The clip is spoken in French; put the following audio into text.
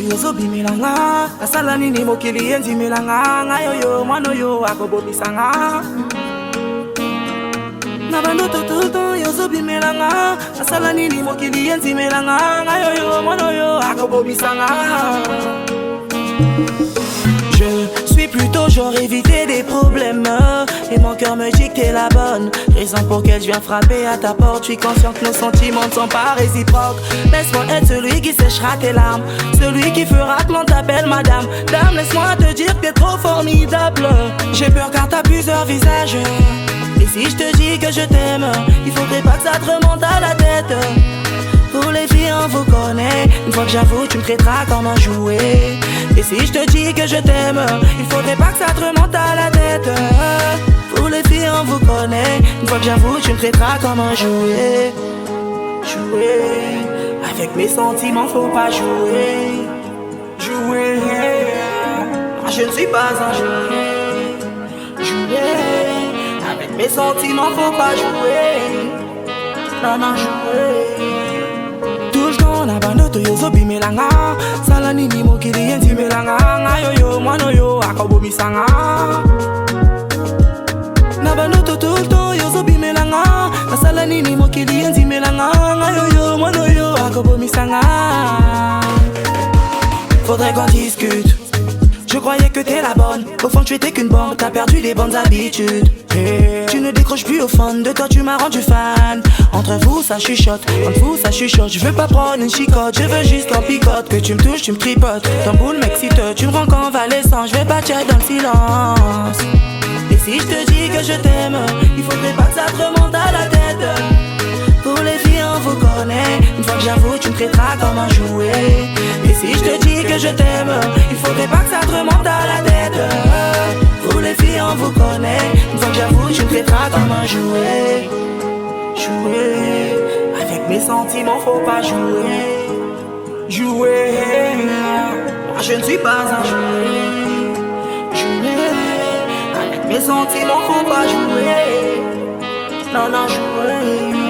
yozo bimilanga asala nini mokili enzimilanga ngayoyo mwana yo akobobisanga na bandoto tout yozo bimelanga asala nini mokili enzimilanga ngayoyo mwana yo akobobisanga. Je suis plutôt genre éviter des problèmes et mon cœur me dit que t'es la bonne raison pour laquelle je viens frapper à ta porte. Je suis conscient que nos sentiments ne sont pas réciproques. Laisse-moi être celui qui séchera tes larmes, celui qui fera que l'on t'appelle madame. Dame, laisse-moi te dire que t'es trop formidable. J'ai peur car t'as plusieurs visages. Et si je te dis que je t'aime, il faudrait pas que ça te remonte à la tête. Pour les filles on vous connaît, une fois que j'avoue tu me traiteras comme un jouet. Et si je te dis que je t'aime, il faudrait pas que ça te remonte à la tête. Pour les filles on vous connaît, une fois que j'avoue tu me traiteras comme un jouet. Jouer, avec mes sentiments faut pas jouer. Jouer, je ne suis pas un jouet. Jouer, avec mes sentiments faut pas jouer. Non, non, jouer. Na bandoto yozo bimelanga sala nini mokili enzimilanga ngayoyo mwana yo akobobisanga. Na bandoto tout le temps yozo bimelanga sala nini mokili enzimilanga ngayoyo mwana yo akobobisanga. Faudrait qu'on discute. Je croyais que t'es la bonne, au fond tu étais qu'une bombe, t'as perdu les bonnes habitudes. Tu ne décroches plus au fond, de toi tu m'as rendu fan. Entre vous ça chuchote, entre vous ça chuchote. Je veux pas prendre une chicote, je veux juste qu'on picote. Que tu me touches, tu me tripotes, ton boule m'excite. Tu me rends convalescent, je vais pas check dans le silence. Et si je te dis que je t'aime, il faudrait pas que ça te remonte à la tête. Pour les filles on vous connaît, une fois que j'avoue tu me traiteras comme un jouet. Et si je te dis que je t'aime, il faudrait pas que ça te remonte à la tête. Pour les filles on vous connaît, une fois que j'avoue tu me traiteras comme un jouet. Jouer, avec mes sentiments faut pas jouer. Jouer, moi je ne suis pas un jouet. Jouer, avec mes sentiments faut pas jouer. Non, non, jouer.